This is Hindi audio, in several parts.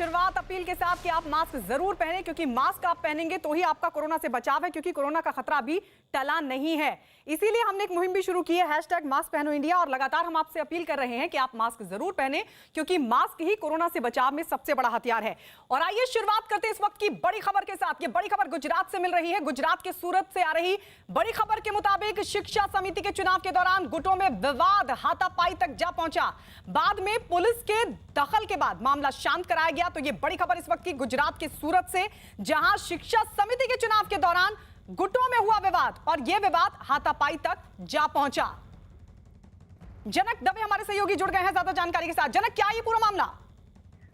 शुरुआत अपील के साथ कि आप मास्क जरूर पहनें, क्योंकि मास्क आप पहनेंगे तो ही आपका कोरोना से बचाव है, क्योंकि कोरोना का खतरा अभी टला नहीं है। इसीलिए हमने एक मुहिम भी शुरू की है, #मास्क पहनो इंडिया, और लगातार हम आपसे अपील कर रहे हैं कि आप मास्क जरूर पहनें, क्योंकि मास्क ही कोरोना से बचाव में सबसे बड़ा हथियार है। और आइए शुरुआत करते हैं इस वक्त की बड़ी खबर के साथ। ये बड़ी खबर गुजरात से मिल रही है। गुजरात के सूरत से आ रही बड़ी खबर के मुताबिक शिक्षा समिति के चुनाव के दौरान गुटों में विवाद हाथापाई तक जा पहुंचा। बाद में पुलिस के दखल के बाद मामला शांत कराया गया। तो ये बड़ी खबर इस वक्त की गुजरात के सूरत से, जहां शिक्षा समिति के चुनाव के दौरान गुटों में हुआ विवाद और यह विवाद हाथापाई तक जा पहुंचा। जनक दवे हमारे सहयोगी जुड़ गए हैं ज्यादा जानकारी के साथ। जनक, क्या ये पूरा मामला?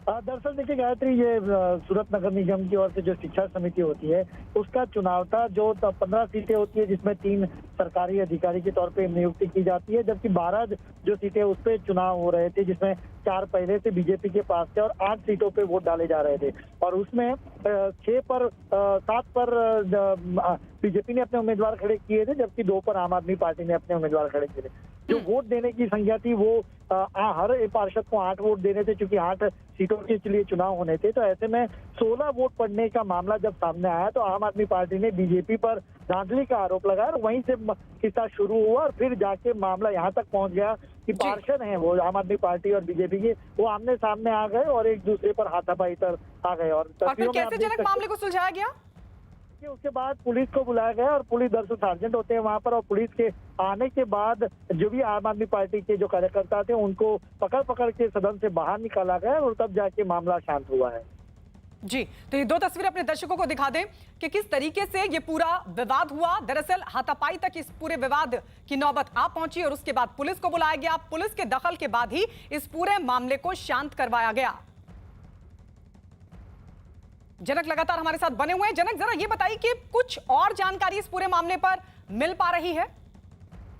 दरअसल देखिए गायत्री, ये सूरत नगर निगम की ओर से जो शिक्षा समिति होती है उसका चुनाव था, जो 15 सीटें होती है जिसमें 3 सरकारी अधिकारी के तौर पे नियुक्ति की जाती है, जबकि 12 जो सीटें उस पर चुनाव हो रहे थे, जिसमें 4 पहले से बीजेपी के पास थे और 8 सीटों पे वोट डाले जा रहे थे। और उसमें 7 पर बीजेपी ने अपने उम्मीदवार खड़े किए थे, जबकि 2 पर आम आदमी पार्टी ने अपने उम्मीदवार खड़े किए थे। जो वोट देने की संख्या थी वो हर एक पार्षद को 8 वोट देने थे, क्योंकि 8 सीटों के लिए चुनाव होने थे। तो ऐसे में 16 वोट पड़ने का मामला जब सामने आया तो आम आदमी पार्टी ने बीजेपी पर धांधली का आरोप लगाया और वहीं से किस्सा शुरू हुआ और फिर जाके मामला यहाँ तक पहुंच गया कि पार्षद हैं वो आम आदमी पार्टी और बीजेपी के, वो आमने सामने आ गए और एक दूसरे पर हाथापाई पर आ गए। और फिर कैसे जनक मामले को सुलझाया गया? उसके बाद पुलिस को बुलाया गया और पुलिस दरअसल सार्जेंट होते हैं वहां पर, और पुलिस के आने के बाद जो भी आम आदमी पार्टी के जो कार्यकर्ता थे उनको पकड़ के सदन से बाहर निकाला गया और तब जाके मामला शांत हुआ है। जी, तो ये 2 तस्वीरें अपने दर्शकों को दिखा दें कि किस तरीके से ये पूरा विवाद हुआ। दरअसल हाथापाई तक इस पूरे विवाद की नौबत आ पहुंची और उसके बाद पुलिस को बुलाया गया। पुलिस के दखल के बाद ही इस पूरे मामले को शांत करवाया गया। जनक लगातार हमारे साथ बने हुए हैं। जनक, जरा ये बताइए कि कुछ और जानकारी इस पूरे मामले पर मिल पा रही है?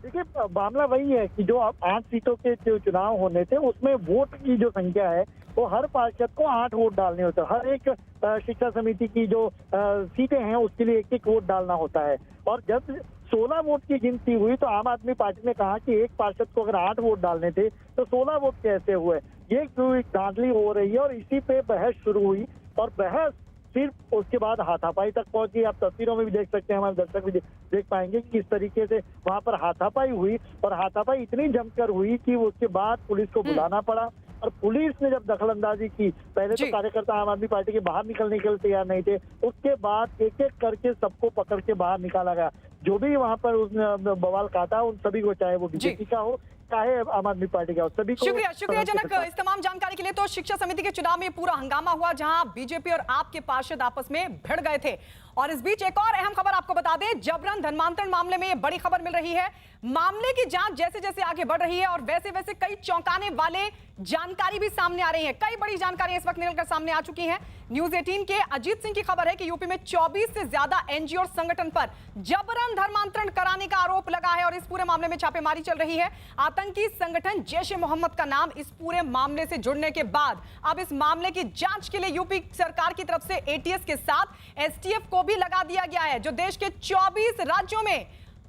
देखिए, मामला वही है कि जो 8 सीटों के जो चुनाव होने थे उसमें वोट की जो संख्या है वो हर पार्षद को 8 वोट डालने होते हैं। हर एक शिक्षा समिति की जो सीटें हैं उसके लिए 1-1 वोट डालना होता है। और जब 16 वोट की गिनती हुई तो आम आदमी पार्टी ने कहा कि एक पार्षद को अगर 8 वोट डालने थे तो 16 वोट कैसे हुए? ये धांधली हो रही है और इसी पे बहस शुरू हुई और बहस फिर उसके बाद हाथापाई तक पहुंची। आप तस्वीरों में भी देख सकते हैं, हमारे दर्शक भी देख पाएंगे कि किस तरीके से वहां पर हाथापाई हुई और हाथापाई इतनी जमकर हुई कि उसके बाद पुलिस को बुलाना पड़ा। और पुलिस ने जब दखलंदाजी की, पहले तो कार्यकर्ता आम आदमी पार्टी के बाहर निकलने के लिए तैयार नहीं थे, उसके बाद एक-एक करके सबको पकड़ के बाहर निकाला गया। जो भी वहां पर उसने बवाल काटा उन सभी को, चाहे वो बीजेपी का हो चाहे आम आदमी पार्टी का, सभी को शुक्रिया जनक इस तमाम जानकारी के लिए। तो शिक्षा समिति के चुनाव में पूरा हंगामा हुआ, जहां बीजेपी और आप के पार्षद आपस में भिड़ गए थे। और इस बीच एक और अहम खबर आपको बता दें, जबरन धर्मांतरण मामले में बड़ी खबर मिल रही है। मामले की जांच जैसे जैसे आगे बढ़ रही है और वैसे वैसे कई चौंकाने वाले जानकारी भी सामने आ रही है। कई बड़ी जानकारी इस वक्त निकलकर सामने आ चुकी है। न्यूज़ 18 के अजीत सिंह की खबर है कि यूपी में 24 से ज्यादा एनजीओ और संगठन पर जबरन धर्मांतरण कराने का आरोप लगा है और इस पूरे मामले में छापेमारी चल रही है। आतंकी संगठन जैश-ए-मोहम्मद का नाम इस पूरे मामले से जुड़ने के बाद अब इस मामले की जांच के लिए यूपी सरकार की तरफ से एटीएस के साथ एसटीएफ को भी लगा दिया गया है, जो देश के 24 राज्यों में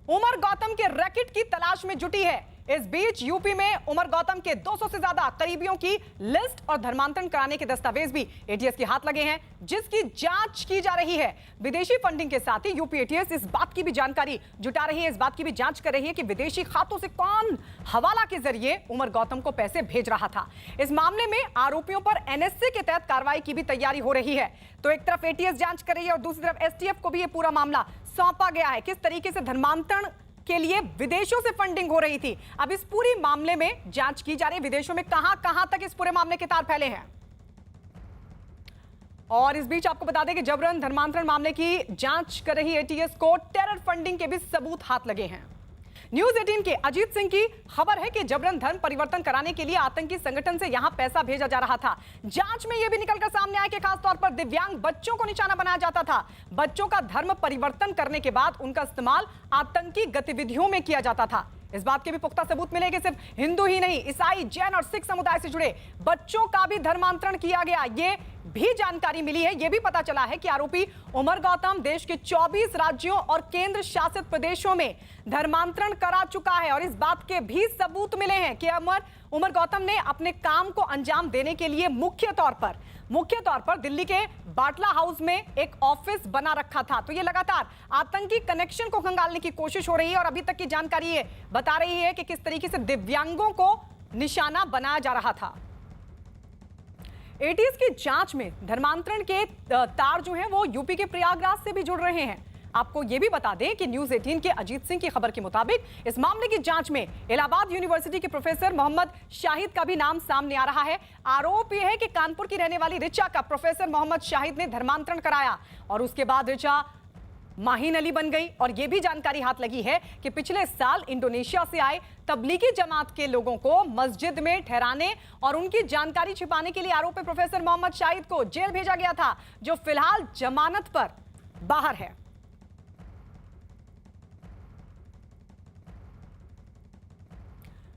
उमर गौतम के रैकेट की तलाश में जुटी है। इस बीच यूपी में उमर गौतम के 200 से ज्यादा करीबियों की लिस्ट और धर्मांतरण कराने के दस्तावेज भी एटीएस के हाथ लगे हैं, जिसकी जांच की जा रही है। विदेशी फंडिंग के साथ ही यूपी एटीएस इस बात की भी जानकारी जुटा रही है, इस बात की भी जांच कर रही है कि विदेशी खातों से कौन हवाला के जरिए उमर गौतम को पैसे भेज रहा था। इस मामले में आरोपियों पर एनएसए के तहत कार्रवाई की भी तैयारी हो रही है। तो एक तरफ एटीएस जांच कर रही है और दूसरी तरफ एसटीएफ को भी यह पूरा मामला सौंपा गया है। किस तरीके से धर्मांतरण के लिए विदेशों से फंडिंग हो रही थी, अब इस पूरी मामले में जांच की जा रही है। विदेशों में कहां तक इस पूरे मामले के तार फैले हैं। और इस बीच आपको बता दें कि जबरन धर्मांतरण मामले की जांच कर रही एटीएस को टेरर फंडिंग के भी सबूत हाथ लगे हैं। न्यूज़ 18 के अजीत सिंह की खबर है कि जबरन धर्म परिवर्तन कराने के लिए आतंकी संगठन से यहां पैसा भेजा जा रहा था। जांच में यह भी निकलकर सामने आया कि खासतौर पर दिव्यांग बच्चों को निशाना बनाया जाता था। बच्चों का धर्म परिवर्तन करने के बाद उनका इस्तेमाल आतंकी गतिविधियों में किया जाता था। इस बात के भी पुख्ता सबूत मिले कि सिर्फ हिंदू ही नहीं, ईसाई, जैन और सिख समुदाय से जुड़े बच्चों का भी धर्मांतरण किया गया। ये भी जानकारी मिली है। यह भी पता चला है कि आरोपी उमर गौतम देश के 24 राज्यों और केंद्र शासित प्रदेशों में धर्मांतरण करा चुका है। और इस बात के भी सबूत मिले हैं कि उमर गौतम ने अपने काम को अंजाम देने के लिए मुख्य तौर पर मुख्य तौर पर दिल्ली के बाटला हाउस में एक ऑफिस बना रखा था। तो ये लगातार आतंकी कनेक्शन को खंगालने की कोशिश हो रही है और अभी तक की जानकारी ये बता रही है कि किस तरीके से दिव्यांगों को निशाना बनाया जा रहा था। एटीएस की जांच में धर्मांतरण के तार जो हैं वो यूपी के प्रयागराज से भी जुड़ रहे हैं। आपको यह भी बता दें कि न्यूज 18 के अजीत सिंह की खबर के मुताबिक इस मामले की जांच में इलाहाबाद यूनिवर्सिटी के प्रोफेसर मोहम्मद शाहिद का भी नाम सामने आ रहा है। आरोप यह है कि कानपुर की रहने वाली ऋचा का प्रोफेसर मोहम्मद शाहिद ने धर्मांतरण कराया और उसके बाद ऋचा माहीन अली बन गई। और यह भी जानकारी हाथ लगी है कि पिछले साल इंडोनेशिया से आए तबलीगी जमात के लोगों को मस्जिद में ठहराने और उनकी जानकारी छिपाने के लिए आरोपी प्रोफेसर मोहम्मद शाहिद को जेल भेजा गया था, जो फिलहाल जमानत पर बाहर है।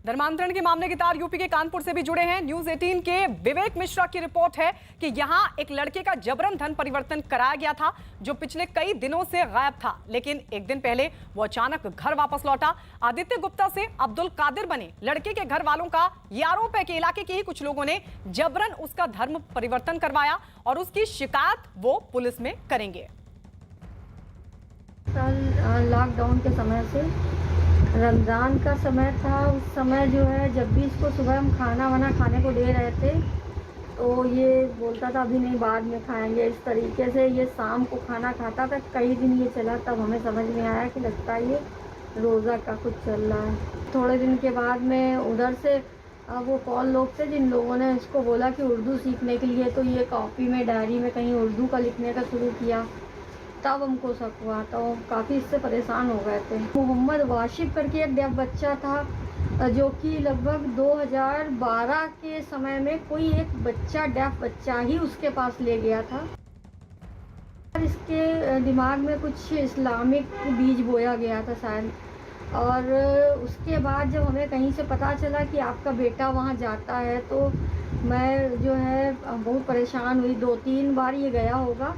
धर्मांतरण के मामले के तार यूपी के कानपुर से भी जुड़े हैं। न्यूज 18 के विवेक मिश्रा की रिपोर्ट है कि यहां एक लड़के का जबरन धन परिवर्तन कराया गया था, जो पिछले कई दिनों से गायब था, लेकिन एक दिन पहले वो अचानक घर वापस लौटा। आदित्य गुप्ता से अब्दुल कादिर बने लड़के के घर वालों का यह आरोप है कि इलाके के ही कुछ लोगों ने जबरन उसका धर्म परिवर्तन करवाया और उसकी शिकायत वो पुलिस में करेंगे। लॉकडाउन के समय से रमज़ान का समय था, उस समय जो है जब भी इसको सुबह हम खाना वाना खाने को दे रहे थे तो ये बोलता था अभी नहीं बाद में खाएंगे। इस तरीके से ये शाम को खाना खाता था। कई दिन ये चला, तब हमें समझ में आया कि लगता है ये रोज़ा का कुछ चल रहा है। थोड़े दिन के बाद में उधर से वो कॉल लोग थे जिन लोगों ने इसको बोला कि उर्दू सीखने के लिए, तो ये कॉपी में डायरी में कहीं उर्दू का लिखने का शुरू किया। तब हमको शक हुआ, तो काफ़ी इससे परेशान हो गए थे। मोहम्मद वाशिफ करके एक डेफ बच्चा था, जो कि लगभग 2012 के समय में कोई एक बच्चा डेफ बच्चा ही उसके पास ले गया था। इसके दिमाग में कुछ इस्लामिक बीज बोया गया था शायद। और उसके बाद जब हमें कहीं से पता चला कि आपका बेटा वहाँ जाता है, तो मैं जो है बहुत परेशान हुई। 2-3 बार ये गया होगा।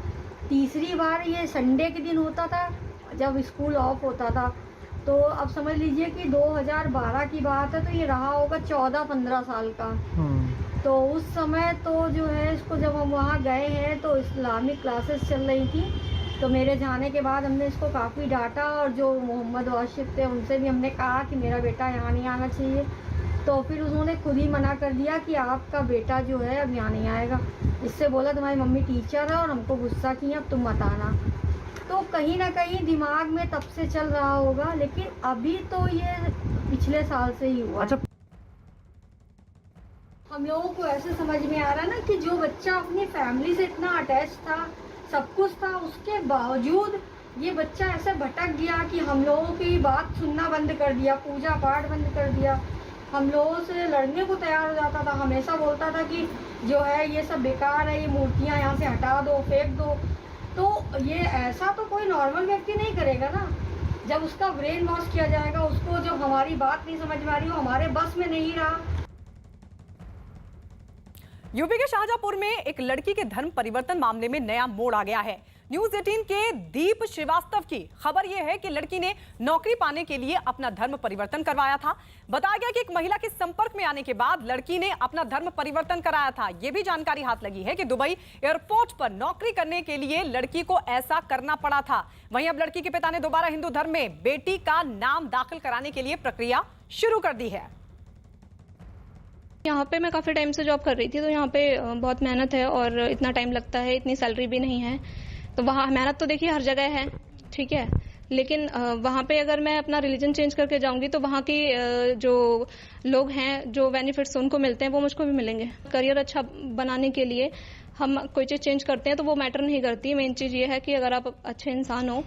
तीसरी बार ये संडे के दिन होता था जब स्कूल ऑफ होता था। तो अब समझ लीजिए कि 2012 की बात है, तो ये रहा होगा 14-15 साल का। तो उस समय तो जो है इसको जब हम वहाँ गए हैं तो इस्लामिक क्लासेस चल रही थी, तो मेरे जाने के बाद हमने इसको काफ़ी डांटा और जो मोहम्मद वाशिफ थे उनसे भी हमने कहा कि मेरा बेटा यहाँ नहीं आना चाहिए। तो फिर उन्होंने खुद ही मना कर दिया कि आपका बेटा जो है अब यहाँ नहीं आएगा। इससे बोला तुम्हारी मम्मी टीचर है और हमको गुस्सा की, अब तुम मत आना। तो कहीं ना कहीं दिमाग में तब से चल रहा होगा, लेकिन अभी तो ये पिछले साल से ही हुआ। अच्छा, हम लोगों को ऐसे समझ में आ रहा ना कि जो बच्चा अपनी फैमिली से इतना अटैच था, सब कुछ था, उसके बावजूद ये बच्चा ऐसे भटक गया कि हम लोगों की बात सुनना बंद कर दिया, पूजा पाठ बंद कर दिया, हम लोगों से लड़ने को तैयार हो जाता था। हमेशा बोलता था कि जो है ये सब बेकार है, ये मूर्तियाँ यहाँ से हटा दो, फेंक दो। तो ये ऐसा तो कोई नॉर्मल व्यक्ति नहीं करेगा ना। जब उसका ब्रेन वॉश किया जाएगा, उसको जो हमारी बात नहीं समझ में आ रही, वो हमारे बस में नहीं रहा। यूपी के शाहजहांपुर में एक लड़की के धर्म परिवर्तन मामले में नया मोड़ आ गया है। न्यूज 18 के दीप श्रीवास्तव की खबर यह है कि लड़की ने नौकरी पाने के लिए अपना धर्म परिवर्तन करवाया था। बताया गया कि एक महिला के संपर्क में आने के बाद लड़की ने अपना धर्म परिवर्तन कराया था। यह भी जानकारी हाथ लगी है कि दुबई एयरपोर्ट पर नौकरी करने के लिए लड़की को ऐसा करना पड़ा था। वहीं अब लड़की के पिता ने दोबारा हिंदू धर्म में बेटी का नाम दाखिल कराने के लिए प्रक्रिया शुरू कर दी है। यहाँ पे मैं काफ़ी टाइम से जॉब कर रही थी, तो यहाँ पे बहुत मेहनत है और इतना टाइम लगता है, इतनी सैलरी भी नहीं है। तो वहाँ मेहनत तो देखिए हर जगह है, ठीक है, लेकिन वहाँ पे अगर मैं अपना रिलीजन चेंज करके जाऊँगी तो वहाँ की जो लोग हैं, जो बेनिफिट्स उनको मिलते हैं वो मुझको भी मिलेंगे। करियर अच्छा बनाने के लिए हम कोई चीज़ चेंज करते हैं तो वो मैटर नहीं करती। मेन चीज़ ये है कि अगर आप अच्छे इंसान हो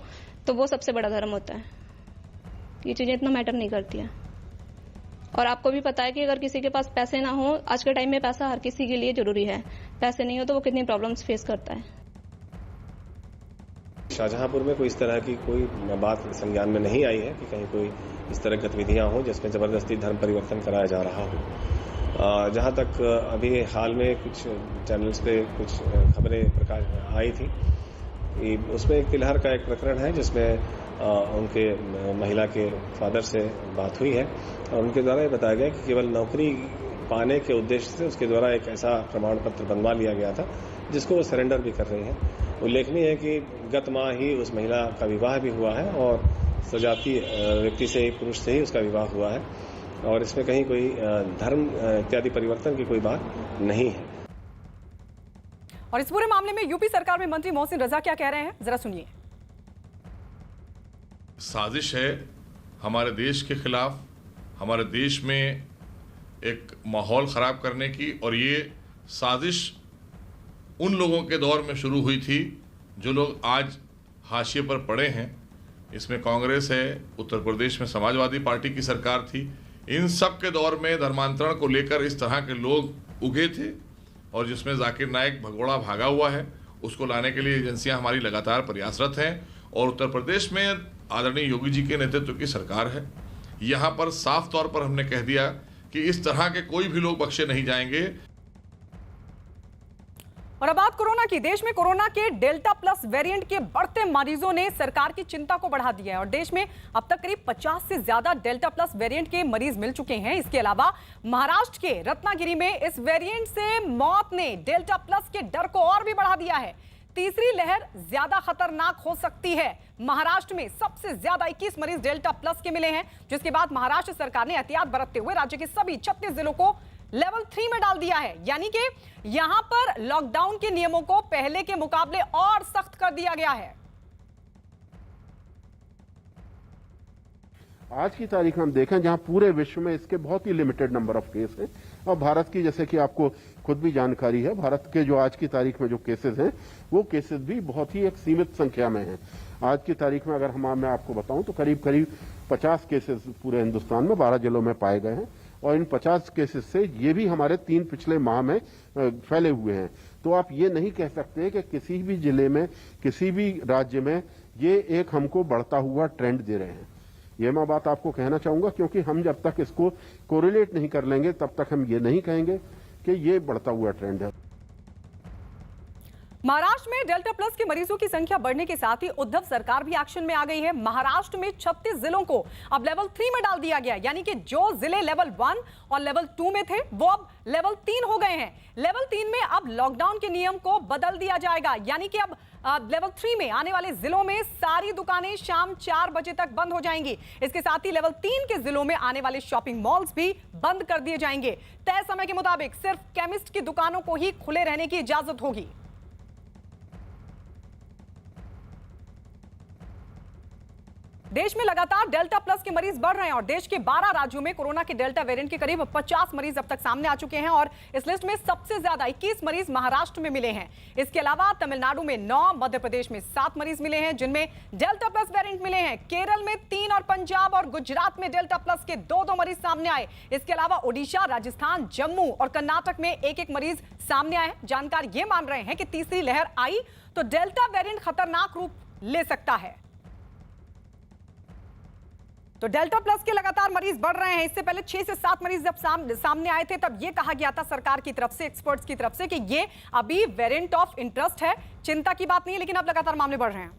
तो वो सबसे बड़ा धर्म होता है। ये चीज़ें इतना मैटर नहीं करती हैं। और आपको भी पता है कि अगर किसी के पास पैसे ना हो, आज के टाइम में पैसा हर किसी के लिए जरूरी है, पैसे नहीं हो तो वो कितनी प्रॉब्लम्स फेस करता है। शाहजहांपुर में कोई इस तरह की कोई बात संज्ञान में नहीं आई है कि कहीं कोई इस तरह गतिविधियां हो जिसमें जबरदस्ती धर्म परिवर्तन कराया जा रहा हो। जहां तक अभी हाल में कुछ चैनल्स पे कुछ खबरें प्रकाश में आई थी, उसमें एक तिलहर का एक प्रकरण है जिसमें उनके महिला के फादर से बात हुई है और उनके द्वारा ये बताया गया कि केवल नौकरी पाने के उद्देश्य से उसके द्वारा एक ऐसा प्रमाण पत्र बनवा लिया गया था जिसको वो सरेंडर भी कर रही हैं। उल्लेखनीय है कि गत माह ही उस महिला का विवाह भी हुआ है और सजातीय व्यक्ति से ही, पुरुष से ही उसका विवाह हुआ है और इसमें कहीं कोई धर्म इत्यादि परिवर्तन की कोई बात नहीं है। और इस पूरे मामले में यूपी सरकार में मंत्री मोहसिन रजा क्या कह रहे हैं, जरा सुनिए। साजिश है हमारे देश के खिलाफ, हमारे देश में एक माहौल खराब करने की, और ये साजिश उन लोगों के दौर में शुरू हुई थी जो लोग आज हाशिए पर पड़े हैं। इसमें कांग्रेस है, उत्तर प्रदेश में समाजवादी पार्टी की सरकार थी। इन सब के दौर में धर्मांतरण को लेकर इस तरह के लोग उगे थे और जिसमें जाकिर नाइक भगोड़ा भागा हुआ है, उसको लाने के लिए एजेंसियां हमारी लगातार प्रयासरत हैं। और उत्तर प्रदेश में आदरणीय योगी जी के नेतृत्व की सरकार है। यहाँ पर साफ तौर पर हमने कह दिया कि इस तरह के कोई भी लोग बख्शे नहीं जाएंगे। और अब बात कोरोना की। देश में कोरोना के डेल्टा प्लस वेरिएंट के बढ़ते मरीजों ने सरकार की चिंता को बढ़ा दिया है और देश में अब तक करीब 50 से ज्यादा डेल्टा प्लस वेरिएंट के मरीज मिल चुके हैं। इसके अलावा महाराष्ट्र के रत्नागिरी में इस वेरिएंट से मौत ने डेल्टा प्लस के डर को और भी बढ़ा दिया है। तीसरी लहर ज्यादा खतरनाक हो सकती है। महाराष्ट्र में सबसे ज्यादा 21 मरीज डेल्टा प्लस के मिले हैं, जिसके बाद महाराष्ट्र सरकार ने एहतियात बरतते हुए राज्य के सभी 36 जिलों को लेवल 3 में डाल दिया है। यानी कि यहां पर लॉकडाउन के नियमों को पहले के मुकाबले और सख्त कर दिया गया है। आज की तारीख हम देखें जहां पूरे विश्व में इसके बहुत ही लिमिटेड नंबर ऑफ केस हैं और भारत की, जैसे कि आपको खुद भी जानकारी है, भारत के जो आज की तारीख में जो केसेस हैं वो केसेस भी बहुत ही एक सीमित संख्या में हैं। आज की तारीख में अगर मैं आपको बताऊं तो करीब करीब 50 केसेस पूरे हिंदुस्तान में 12 जिलों में पाए गए हैं और इन 50 केसेस से ये भी हमारे 3 पिछले माह में फैले हुए हैं। तो आप ये नहीं कह सकते कि किसी भी जिले में, किसी भी राज्य में ये एक हमको बढ़ता हुआ ट्रेंड दे रहे हैं। ये मैं बात आपको कहना चाहूंगा, क्योंकि हम जब तक इसको कोरिलेट नहीं कर लेंगे तब तक हम ये नहीं कहेंगे कि ये बढ़ता हुआ ट्रेंड है। महाराष्ट्र में डेल्टा प्लस के मरीजों की संख्या बढ़ने के साथ ही उद्धव सरकार भी एक्शन में आ गई है। महाराष्ट्र में 36 जिलों को अब लेवल 3 में डाल दिया गया, यानी कि जो जिले लेवल 1 और लेवल 2 में थे वो अब लेवल 3 हो गए हैं। लेवल 3 में अब लॉकडाउन के नियम को बदल दिया जाएगा, यानी कि अब लेवल 3 में आने वाले जिलों में सारी दुकानें शाम 4 बजे तक बंद हो जाएंगी। इसके साथ ही लेवल 3 के जिलों में आने वाले शॉपिंग मॉल्स भी बंद कर दिए जाएंगे। तय समय के मुताबिक सिर्फ केमिस्ट की दुकानों को ही खुले रहने की इजाजत होगी। देश में लगातार डेल्टा प्लस के मरीज बढ़ रहे हैं और देश के 12 राज्यों में कोरोना के डेल्टा वेरिएंट के करीब 50 मरीज अब तक सामने आ चुके हैं और इस लिस्ट में सबसे ज्यादा 21 मरीज महाराष्ट्र में मिले हैं। इसके अलावा तमिलनाडु में 9, मध्य प्रदेश में 7 मरीज मिले हैं जिनमें डेल्टा प्लस वेरिएंट मिले हैं। केरल में 3 और पंजाब और गुजरात में डेल्टा प्लस के 2 मरीज सामने आए। इसके अलावा ओडिशा, राजस्थान, जम्मू और कर्नाटक में 1 मरीज सामने आए। जानकार ये मान रहे हैं कि तीसरी लहर आई तो डेल्टा वेरिएंट खतरनाक रूप ले सकता है। तो डेल्टा प्लस के लगातार मरीज बढ़ रहे हैं। इससे पहले 6 से 7 मरीज जब सामने आए थे तब ये कहा गया था सरकार की तरफ से, एक्सपर्ट्स की तरफ से, कि ये अभी वेरिएंट ऑफ इंटरेस्ट है, चिंता की बात नहीं है, लेकिन अब लगातार मामले बढ़ रहे हैं।